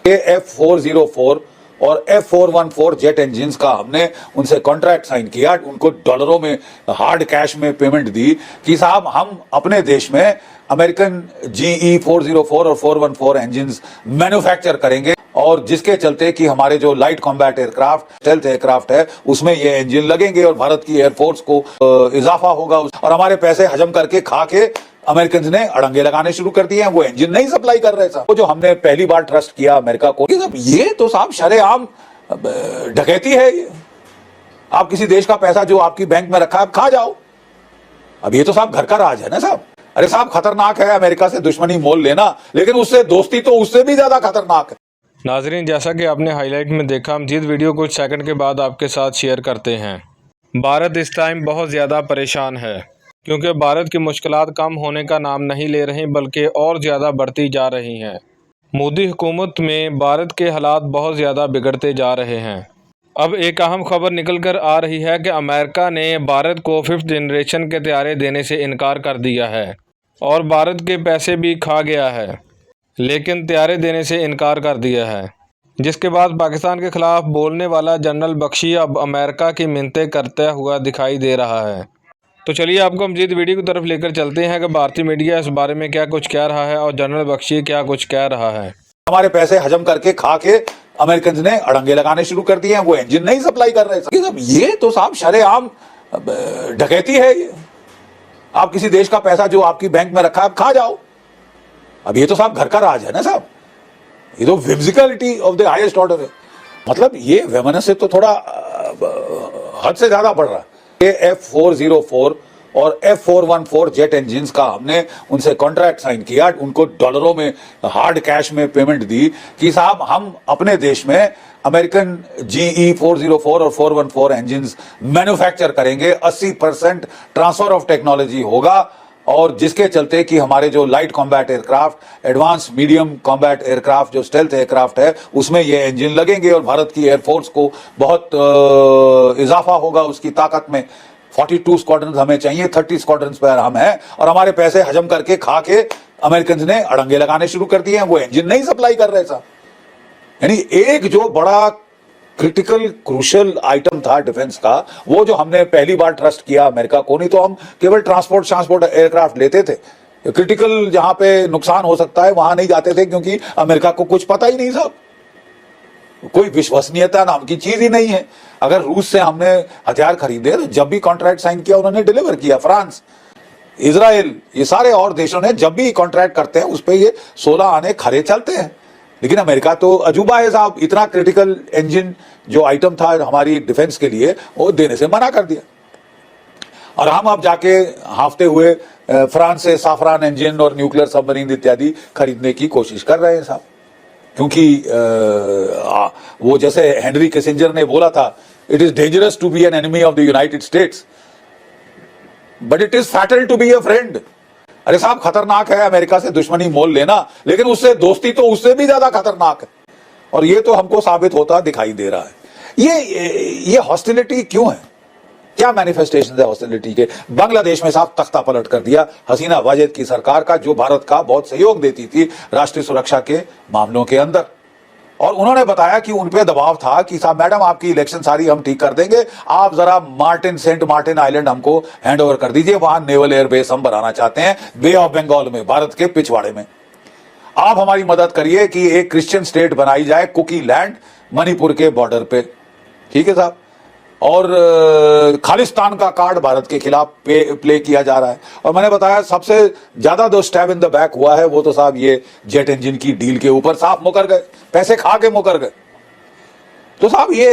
F404 और F414 jet engines का हमने उनसे कॉन्ट्रैक्ट साइन किया, उनको डॉलरों में हार्ड कैश में पेमेंट दी कि साहब हम अपने देश में अमेरिकन GE 404 और 414 इंजिन्स मैन्युफैक्चर करेंगे, और जिसके चलते कि हमारे जो light combat aircraft, stealth aircraft है, उसमें ये इंजन लगेंगे और भारत की एयरफोर्स को इजाफा होगा, और हमारे पैसे हजम करके खा के अमेरिकन ने अड़ंगे लगाने शुरू कर दिए हैं। वो इंजन नहीं सप्लाई कर रहे साहब। वो जो हमने पहली बार ट्रस्ट किया अमेरिका को, ये तो साहब शरेआम डकैती है। ये आप किसी देश का पैसा जो आपकी बैंक में रखा है, खा जाओ। अब ये तो साहब घर का राज है ना साहब। अरे साहब खतरनाक है अमेरिका से दुश्मनी मोल लेना, लेकिन उससे दोस्ती तो उससे भी ज्यादा खतरनाक है। नाजरीन, जैसा कि आपने हाईलाइट में देखा, मजीद वीडियो कुछ सेकंड के बाद आपके साथ शेयर करते हैं। भारत इस टाइम बहुत ज़्यादा परेशान है, क्योंकि भारत की मुश्किलात कम होने का नाम नहीं ले रही, बल्कि और ज़्यादा बढ़ती जा रही हैं। मोदी हुकूमत में भारत के हालात बहुत ज़्यादा बिगड़ते जा रहे हैं। अब एक अहम खबर निकल कर आ रही है कि अमेरिका ने भारत को 5th जनरेशन के तैयारे देने से इनकार कर दिया है और भारत के पैसे भी खा गया है, लेकिन तैयारे देने से इनकार कर दिया है। जिसके बाद पाकिस्तान के ख़िलाफ़ बोलने वाला जनरल बख्शी अब अमेरिका की मिन्नतें करता हुआ दिखाई दे रहा है। तो चलिए आपको मजीद वीडियो की तरफ लेकर चलते हैं कि भारतीय मीडिया इस बारे में क्या कुछ कह रहा है और जनरल बख्शी क्या कुछ कह रहा है। हमारे पैसे हजम करके खा के अमेरिकन ने अड़ंगे लगाने शुरू कर दिए हैं। वो इंजन नहीं सप्लाई कर रहे साहब। ये तो साहब शरेआम डकैती है। ये आप किसी देश का पैसा जो आपकी बैंक में रखा है, खा जाओ। अब ये तो साहब घर का राज है ना साहब। ये तो विम्सिकलिटी ऑफ द हाईएस्ट ऑर्डर है। मतलब ये वेमनस से तो थोड़ा हद से ज्यादा बढ़ रहा है। F404 और F414 जेट इंजिन्स का हमने उनसे कॉन्ट्रैक्ट साइन किया, उनको डॉलरों में हार्ड कैश में पेमेंट दी कि साहब हम अपने देश में अमेरिकन GE 404 और 414 इंजिन्स मैन्युफैक्चर करेंगे। 80% ट्रांसफर ऑफ टेक्नोलॉजी होगा, और जिसके चलते कि हमारे जो light combat aircraft, advance medium combat aircraft, जो स्टेल्थ एयरक्राफ्ट है, उसमें ये इंजन लगेंगे और भारत की एयरफोर्स को बहुत इजाफा होगा उसकी ताकत में। 42 स्क्वाड्रन हमें चाहिए, 30 स्क्वाड्रन पर हम हैं, और हमारे पैसे हजम करके खा के अमेरिकन ने अड़ंगे लगाने शुरू कर दिए हैं। वो इंजन नहीं सप्लाई कर रहे साहब। यानी एक जो बड़ा क्रिटिकल क्रूशल आइटम था डिफेंस का, वो जो हमने पहली बार ट्रस्ट किया अमेरिका को, नहीं तो हम केवल ट्रांसपोर्ट एयरक्राफ्ट लेते थे। क्रिटिकल जहां पे नुकसान हो सकता है वहां नहीं जाते थे, क्योंकि अमेरिका को कुछ पता ही नहीं साहब। कोई विश्वसनीयता नाम की चीज ही नहीं है। अगर रूस से हमने हथियार खरीदे तो जब भी कॉन्ट्रैक्ट साइन किया उन्होंने डिलीवर किया। फ्रांस, इजराइल, ये सारे और देशों ने जब भी कॉन्ट्रैक्ट करते हैं उस पर ये 16 आने खरे चलते हैं। लेकिन अमेरिका तो अजूबा है साहब। इतना क्रिटिकल इंजन जो आइटम था हमारी डिफेंस के लिए, वो देने से मना कर दिया। और हम अब जाके हाफते हुए फ्रांस से साफरान इंजन और न्यूक्लियर सबमरीन इत्यादि खरीदने की कोशिश कर रहे हैं साहब। क्योंकि वो जैसे हेनरी किसिंजर ने बोला था, it is dangerous to be an enemy of the United States, but it is fatal to be a friend. अरे साहब खतरनाक है अमेरिका से दुश्मनी मोल लेना, लेकिन उससे दोस्ती तो उससे भी ज्यादा खतरनाक है। और ये तो हमको साबित होता दिखाई दे रहा है। ये हॉस्टिलिटी क्यों है? क्या मैनिफेस्टेशन है हॉस्टिलिटी के? बांग्लादेश में साहब तख्ता पलट कर दिया हसीना वाजेद की सरकार का, जो भारत का बहुत सहयोग देती थी राष्ट्रीय सुरक्षा के मामलों के अंदर। और उन्होंने बताया कि उन पे दबाव था कि साहब मैडम आपकी इलेक्शन सारी हम ठीक कर देंगे, आप जरा सेंट मार्टिन आइलैंड हमको हैंड ओवर कर दीजिए, वहां नेवल एयरबेस हम बनाना चाहते हैं बे ऑफ बंगाल में, भारत के पिछवाड़े में। आप हमारी मदद करिए कि एक क्रिश्चियन स्टेट बनाई जाए, कुकी लैंड, मणिपुर के बॉर्डर पे। ठीक है साहब। और खालिस्तान का कार्ड भारत के खिलाफ प्ले किया जा रहा है। और मैंने बताया सबसे ज्यादा जो स्टैब इन द बैक हुआ है वो तो साहब ये जेट इंजन की डील के ऊपर साफ मुकर गए, पैसे खा के मुकर गए। तो साहब ये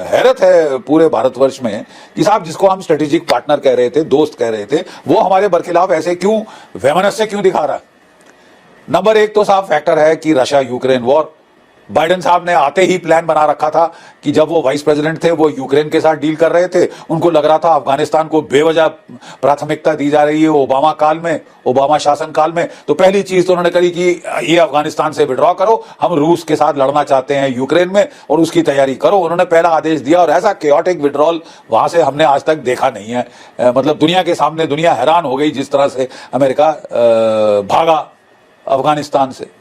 हैरत है पूरे भारतवर्ष में कि साहब जिसको हम स्ट्रेटेजिक पार्टनर कह रहे थे, दोस्त कह रहे थे, वो हमारे बरखिलाफ ऐसे क्यों वेमनस से क्यों दिखा रहा है? नंबर एक तो साहब फैक्टर है कि रशिया यूक्रेन वॉर। बाइडेन साहब ने आते ही प्लान बना रखा था कि जब वो वाइस प्रेसिडेंट थे, वो यूक्रेन के साथ डील कर रहे थे, उनको लग रहा था अफगानिस्तान को बेवजह प्राथमिकता दी जा रही है ओबामा काल में, ओबामा शासन काल में। तो पहली चीज तो उन्होंने करी कि ये अफगानिस्तान से विड्रॉ करो, हम रूस के साथ लड़ना चाहते हैं यूक्रेन में और उसकी तैयारी करो। उन्होंने पहला आदेश दिया और ऐसा केओटिक विड्रॉल वहां से हमने आज तक देखा नहीं है। मतलब दुनिया के सामने दुनिया हैरान हो गई जिस तरह से अमेरिका भागा अफगानिस्तान से।